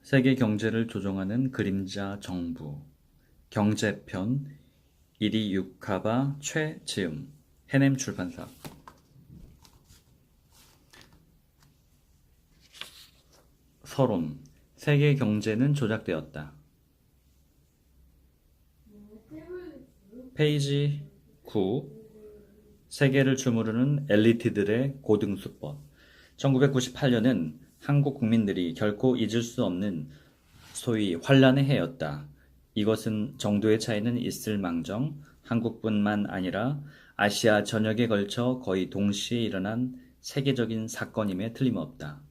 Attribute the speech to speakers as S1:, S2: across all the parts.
S1: 세계 경제를 조종하는 그림자 정부 경제편 1위 유카바 최지음 해냄 출판사 서론 세계 경제는 조작되었다. 페이지 9 세계를 주무르는 엘리트들의 고등수법 1998년은 한국 국민들이 결코 잊을 수 없는 소위 환란의 해였다. 이것은 정도의 차이는 있을망정 한국뿐만 아니라 아시아 전역에 걸쳐 거의 동시에 일어난 세계적인 사건임에 틀림없다.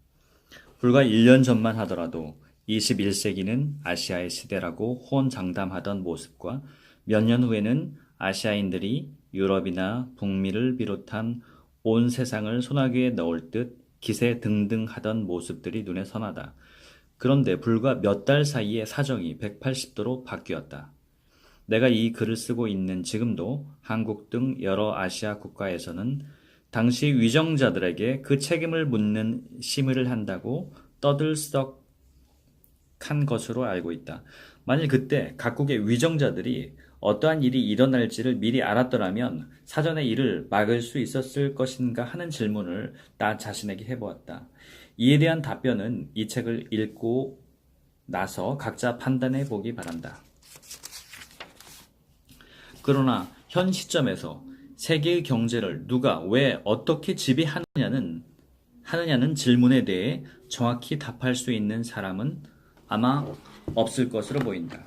S1: 불과 1년 전만 하더라도 21세기는 아시아의 시대라고 호언장담하던 모습과 몇 년 후에는 아시아인들이 유럽이나 북미를 비롯한 온 세상을 소나기에 넣을 듯 기세등등하던 모습들이 눈에 선하다. 그런데 불과 몇 달 사이에 사정이 180도로 바뀌었다. 내가 이 글을 쓰고 있는 지금도 한국 등 여러 아시아 국가에서는 당시 위정자들에게 그 책임을 묻는 심의를 한다고 떠들썩한 것으로 알고 있다. 만일 그때 각국의 위정자들이 어떠한 일이 일어날지를 미리 알았더라면 사전에 이를 막을 수 있었을 것인가 하는 질문을 나 자신에게 해보았다. 이에 대한 답변은 이 책을 읽고 나서 각자 판단해 보기 바란다. 그러나 현 시점에서 세계의 경제를 누가 왜 어떻게 지배하느냐는 질문에 대해 정확히 답할 수 있는 사람은 아마 없을 것으로 보인다.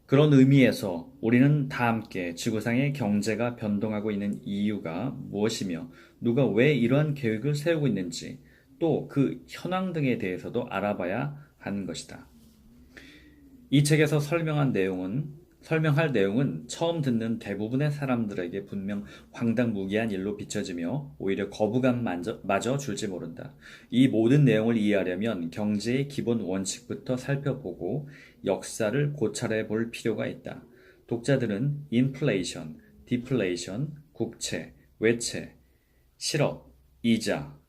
S1: 그런 의미에서 우리는 다 함께 지구상의 경제가 변동하고 있는 이유가 무엇이며 누가 왜 이러한 계획을 세우고 있는지 또 그 현황 등에 대해서도 알아봐야 하는 것이다. 이 책에서 설명할 내용은 처음 듣는 대부분의 사람들에게 분명 황당무계한 일로 비춰지며 오히려 거부감마저 줄지 모른다. 이 모든 내용을 이해하려면 경제의 기본 원칙부터 살펴보고 역사를 고찰해 볼 필요가 있다. 독자들은 인플레이션, 디플레이션, 국채, 외채, 실업, 이자,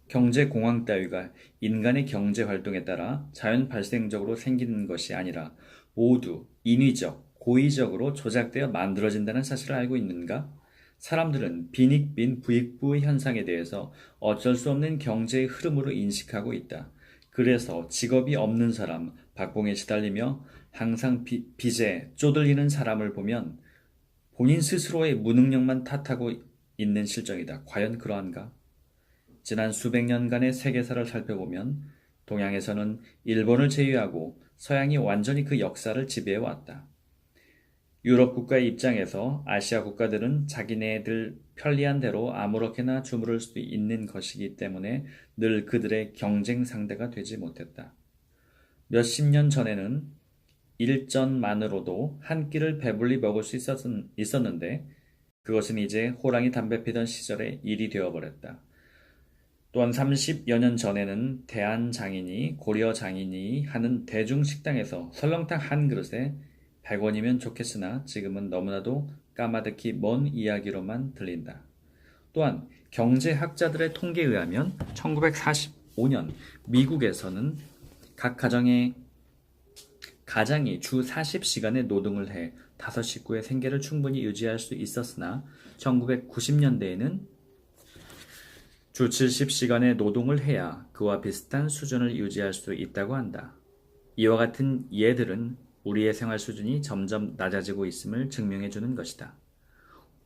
S1: 경제 공황 따위가 인간의 경제 활동에 따라 자연 발생적으로 생기는 것이 아니라 모두 인위적, 고의적으로 조작되어 만들어진다는 사실을 알고 있는가? 사람들은 빈익빈 부익부 현상에 대해서 어쩔 수 없는 경제의 흐름으로 인식하고 있다. 그래서 직업이 없는 사람, 박봉에 시달리며 항상 빚에 쪼들리는 사람을 보면 본인 스스로의 무능력만 탓하고 있는 실정이다. 과연 그러한가? 지난 수백 년간의 세계사를 살펴보면 동양에서는 일본을 제외하고 서양이 완전히 그 역사를 지배해왔다. 유럽 국가의 입장에서 아시아 국가들은 자기네들 편리한 대로 아무렇게나 주무를 수 있는 것이기 때문에 늘 그들의 경쟁 상대가 되지 못했다. 몇십 년 전에는 일전만으로도 한 끼를 배불리 먹을 수 있었는데 그것은 이제 호랑이 담배 피던 시절의 일이 되어버렸다. 또한 30여 년 전에는 대한장인이 고려장인이 하는 대중식당에서 설렁탕 한 그릇에 100원이면 좋겠으나 지금은 너무나도 까마득히 먼 이야기로만 들린다. 또한 경제학자들의 통계에 의하면 1945년 미국에서는 각 가장이 주 40시간의 노동을 해 5식구의 생계를 충분히 유지할 수 있었으나 1990년대에는 주 70시간의 노동을 해야 그와 비슷한 수준을 유지할 수 있다고 한다. 이와 같은 예들은 우리의 생활 수준이 점점 낮아지고 있음을 증명해 주는 것이다.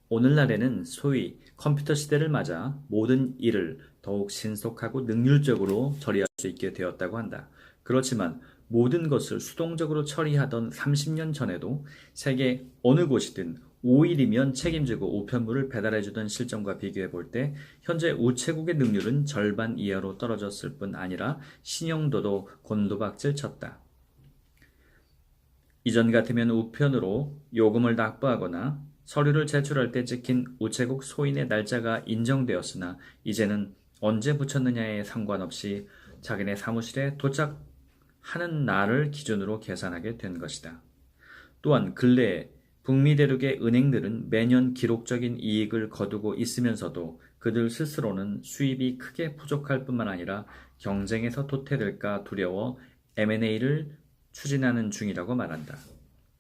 S1: 오늘날에는 소위 컴퓨터 시대를 맞아 모든 일을 더욱 신속하고 능률적으로 처리할 수 있게 되었다고 한다. 그렇지만 모든 것을 수동적으로 처리하던 30년 전에도 세계 어느 곳이든 5일이면 책임지고 우편물을 배달해주던 실정과 비교해 볼 때 현재 우체국의 능률은 절반 이하로 떨어졌을 뿐 아니라 신용도도 곤두박질 쳤다. 이전 같으면 우편으로 요금을 납부하거나 서류를 제출할 때 찍힌 우체국 소인의 날짜가 인정되었으나 이제는 언제 붙였느냐에 상관없이 자기네 사무실에 도착하는 날을 기준으로 계산하게 된 것이다. 또한 근래에 북미 대륙의 은행들은 매년 기록적인 이익을 거두고 있으면서도 그들 스스로는 수입이 크게 부족할 뿐만 아니라 경쟁에서 도태될까 두려워 M&A를 추진하는 중이라고 말한다.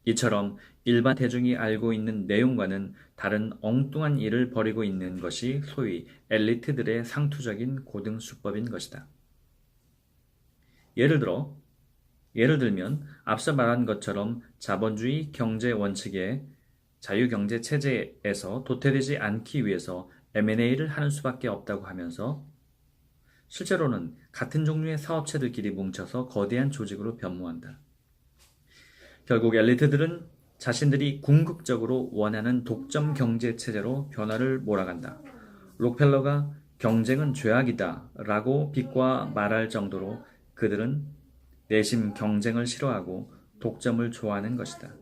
S1: 이처럼 일반 대중이 알고 있는 내용과는 다른 엉뚱한 일을 벌이고 있는 것이 소위 엘리트들의 상투적인 고등수법인 것이다. 예를 들면 앞서 말한 것처럼 자본주의 경제 원칙의 자유경제 체제에서 도태되지 않기 위해서 M&A를 하는 수밖에 없다고 하면서 실제로는 같은 종류의 사업체들끼리 뭉쳐서 거대한 조직으로 변모한다. 결국 엘리트들은 자신들이 궁극적으로 원하는 독점 경제 체제로 변화를 몰아간다. 록펠러가 경쟁은 죄악이다 라고 비꼬아 말할 정도로 그들은 내심 경쟁을 싫어하고 독점을 좋아하는 것이다.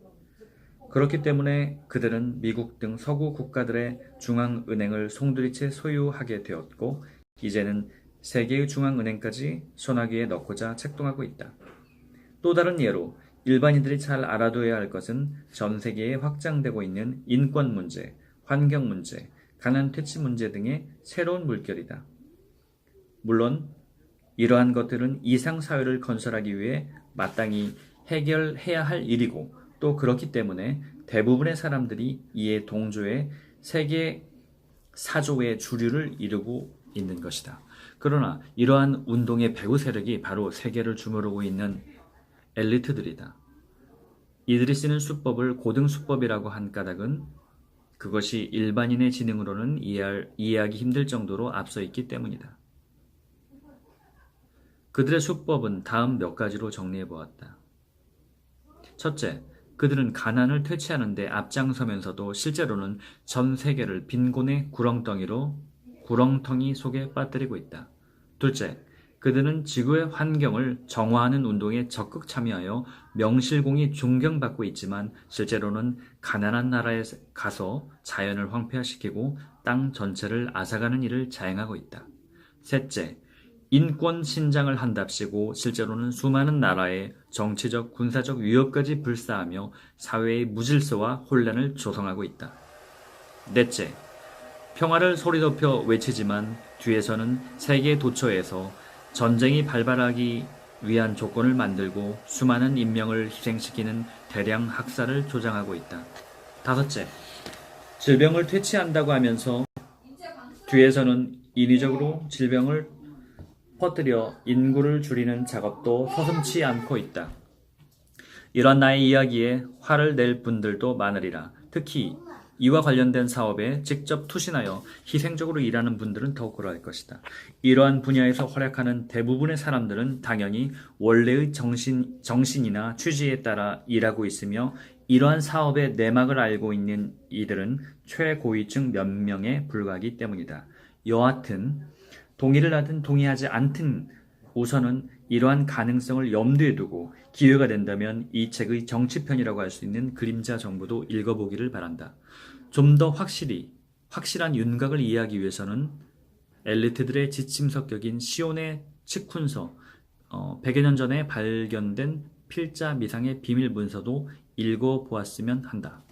S1: 그렇기 때문에 그들은 미국 등 서구 국가들의 중앙은행을 송두리째 소유하게 되었고 이제는 세계의 중앙은행까지 손아귀에 넣고자 책동하고 있다. 또 다른 예로 일반인들이 잘 알아둬야 할 것은 전 세계에 확장되고 있는 인권 문제, 환경 문제, 가난 퇴치 문제 등의 새로운 물결이다. 물론 이러한 것들은 이상 사회를 건설하기 위해 마땅히 해결해야 할 일이고 또 그렇기 때문에 대부분의 사람들이 이에 동조해 세계 사조의 주류를 이루고 있는 것이다. 그러나 이러한 운동의 배후 세력이 바로 세계를 주무르고 있는 엘리트들이다. 이들이 쓰는 수법을 고등수법이라고 한 까닭은 그것이 일반인의 지능으로는 이해하기 힘들 정도로 앞서 있기 때문이다. 그들의 수법은 다음 몇 가지로 정리해 보았다. 첫째, 그들은 가난을 퇴치하는 데 앞장서면서도 실제로는 전 세계를 빈곤의 구렁텅이 속에 빠뜨리고 있다. 둘째, 그들은 지구의 환경을 정화하는 운동에 적극 참여하여 명실공히 존경받고 있지만 실제로는 가난한 나라에 가서 자연을 황폐화시키고 땅 전체를 앗아가는 일을 자행하고 있다. 셋째, 인권 신장을 한답시고 실제로는 수많은 나라의 정치적, 군사적 위협까지 불사하며 사회의 무질서와 혼란을 조성하고 있다. 넷째, 평화를 소리높여 외치지만 뒤에서는 세계 도처에서 전쟁이 발발하기 위한 조건을 만들고 수많은 인명을 희생시키는 대량 학살을 조장하고 있다. 다섯째, 질병을 퇴치한다고 하면서 뒤에서는 인위적으로 질병을 퍼뜨려 인구를 줄이는 작업도 서슴지 않고 있다. 이런 나의 이야기에 화를 낼 분들도 많으리라. 특히 이와 관련된 사업에 직접 투신하여 희생적으로 일하는 분들은 더욱 그러할 것이다. 이러한 분야에서 활약하는 대부분의 사람들은 당연히 원래의 정신이나 취지에 따라 일하고 있으며 이러한 사업의 내막을 알고 있는 이들은 최고위층 몇 명에 불과하기 때문이다. 여하튼 동의를 하든 동의하지 않든 우선은 이러한 가능성을 염두에 두고 기회가 된다면 이 책의 정치편이라고 할 수 있는 그림자 정보도 읽어보기를 바란다. 좀 더 확실한 윤곽을 이해하기 위해서는 엘리트들의 지침서 격인 시온의 치쿤서 100여 년 전에 발견된 필자 미상의 비밀 문서도 읽어보았으면 한다.